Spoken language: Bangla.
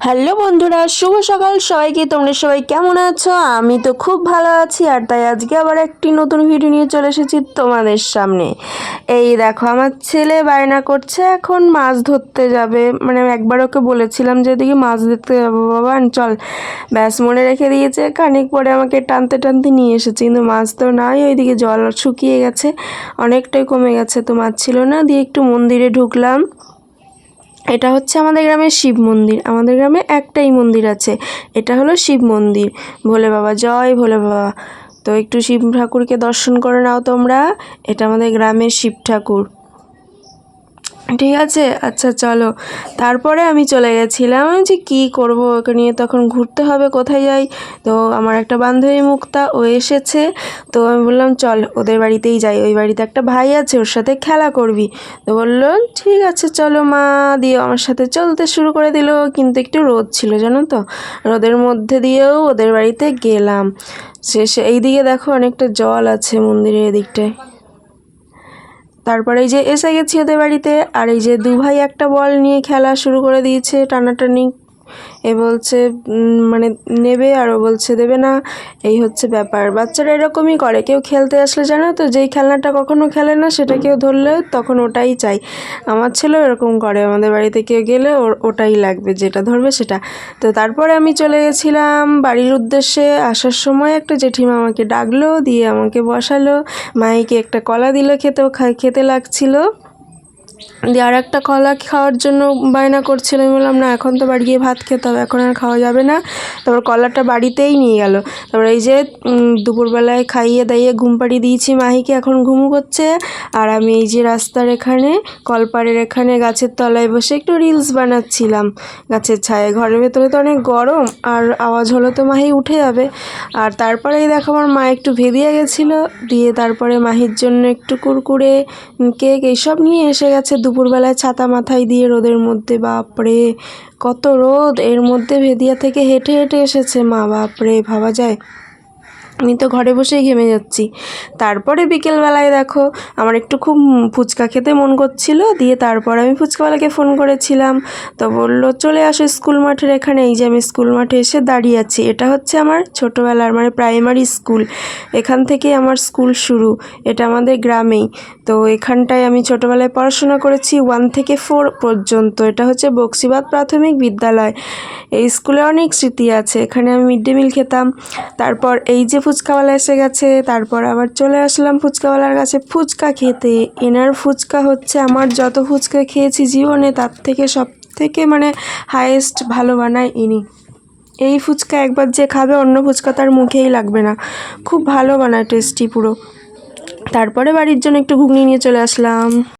হ্যালো বন্ধুরা, শুভ সকাল সবাইকে। তোমরা সবাই কেমন আছো? আমি তো খুব ভালো আছি, আর তাই আজকে আবার একটি নতুন ভিডিও নিয়ে চলে এসেছি তোমাদের সামনে। এই দেখো, আমার ছেলে বায়না করছে এখন মাছ ধরতে যাবে। মানে একবার ওকে বলেছিলাম যে এদিকে মাছ ধরতে যাবো বাবা, চল। ব্যাস, মনে রেখে দিয়েছে। খানিক পরে আমাকে টানতে টানতে নিয়ে এসেছে, কিন্তু মাছ তো নাই। ওইদিকে জল শুকিয়ে গেছে, অনেকটাই কমে গেছে, তো মাছ ছিল না। দিয়ে একটু মন্দিরে ঢুকলাম। এটা হচ্ছে আমাদের গ্রামের শিব মন্দির। আমাদের গ্রামে একটাই মন্দির আছে, এটা হলো শিব মন্দির। ভোলে বাবা, জয় ভোলে বাবা। তো একটু শিব ঠাকুরকে দর্শন করে নাও তোমরা। এটা আমাদের গ্রামের শিব ঠাকুর, ঠিক আছে? আচ্ছা চলো। তারপরে আমি চলে গেছিলাম যে কি করব, ওকে নিয়ে তখন ঘুরতে হবে, কোথায় যাই। তো আমার একটা বান্ধবী মুক্তা, ও এসেছে। তো আমি বললাম চল ওদের বাড়িতেই যাই, ওই বাড়িতে একটা ভাই আছে, ওর সাথে খেলা করবি। তো বললো ঠিক আছে চলো মা, দিয়ে আমার সাথে চলতে শুরু করে দিল। কিন্তু একটু রোদ ছিল জানো তো, রোদের মধ্যে দিয়েও ওদের বাড়িতে গেলাম। শেষে এইদিকে দেখো অনেকটা জল আছে মন্দিরের এদিকটায়। তারপরে এই যে এসে গেছি ওদের বাড়িতে, আর এই যে দু ভাই একটা বল নিয়ে খেলা শুরু করে দিয়েছে, টানাটানি। এ বলছে মানে নেবে, আর ও বলছে দেবে না। এই হচ্ছে ব্যাপার, বাচ্চারা এরকমই করে। কেউ খেলতে আসলে জানো তো, যেই খেলনাটা কখনো খেলে না সেটা কেউ ধরলে তখন ওটাই চাই। আমার ছেলেও এরকম করে, আমাদের বাড়িতে কেউ গেলে ওর ওটাই লাগবে, যেটা ধরবে সেটা। তো তারপরে আমি চলে গেছিলাম বাড়ির উদ্দেশ্যে। আসার সময় একটা জেঠিমা আমাকে ডাকলো, দিয়ে আমাকে বসালো। মাইকে একটা কলা দিল খেতে লাগছিল। দিয়ে আর একটা কলা খাওয়ার জন্য বায়না করছিল। আমি বললাম না, এখন তো বাড়ি গিয়ে ভাত খেতে হবে, এখন আর খাওয়া যাবে না। তারপর কলাটা বাড়িতেই নিয়ে গেল। তারপর এই যে দুপুরবেলায় খাইয়ে দাইয়ে ঘুম পাড়িয়ে দিয়েছি মাহিকে, এখন ঘুম করছে। আর আমি এই যে রাস্তার এখানে, কলপাড়ের এখানে গাছের তলায় বসে একটু রিলস বানাচ্ছিলাম গাছের ছায়ায়। ঘরের ভেতরে তো অনেক গরম, আর আওয়াজ হলো তো মাহি উঠে যাবে। আর তারপরে এই দেখো আমার মা একটু ভেদিয়ে গেছিলো, দিয়ে তারপরে মাহির জন্য একটু কুরকুরে কেক এইসব নিয়ে এসে গেছে দুপুরবেলায়, ছাতা মাথায় দিয়ে রোদের মধ্যে। বাপরে কত রোদ, এর মধ্যে ভেদিয়া থেকে হেঁটে হেঁটে এসেছে মা। বাপরে, ভাবা যায়? আমি তো ঘরে বসেই ঘেমে যাচ্ছি। তারপরে বিকেলবেলায় দেখো আমার একটু খুব ফুচকা খেতে মন করছিল, দিয়ে তারপর আমি ফুচকাওয়ালাকে ফোন করেছিলাম। তো বললো চলে আসো স্কুল মাঠের এখানে। এই যে আমি স্কুল মাঠে এসে দাঁড়িয়ে আছি, এটা হচ্ছে আমার ছোটোবেলার মানে প্রাইমারি স্কুল। এখান থেকেই আমার স্কুল শুরু, এটা আমাদের গ্রামেই। তো এখানটায় আমি ছোটোবেলায় পড়াশোনা করেছি 1 থেকে 4 পর্যন্ত। এটা হচ্ছে বক্সিবাদ প্রাথমিক বিদ্যালয়। এই স্কুলে অনেক স্মৃতি আছে, এখানে আমি মিড ডে মিল খেতাম। তারপর এই যে ফুচকাওয়ালা এসে গেছে, তারপর আবার চলে আসলাম ফুচকাওয়ালার কাছে ফুচকা খেতে। এনার ফুচকা হচ্ছে আমার যত ফুচকা খেয়েছি জীবনে তার থেকে সব থেকে মানে হায়েস্ট ভালো বানায় ইনি। এই ফুচকা একবার যে খাবে অন্য ফুচকা তার মুখেই লাগবে না, খুব ভালো বানায়, টেস্টি পুরো। তারপরে বাড়ির জন্য একটু ঘুগনি নিয়ে চলে আসলাম।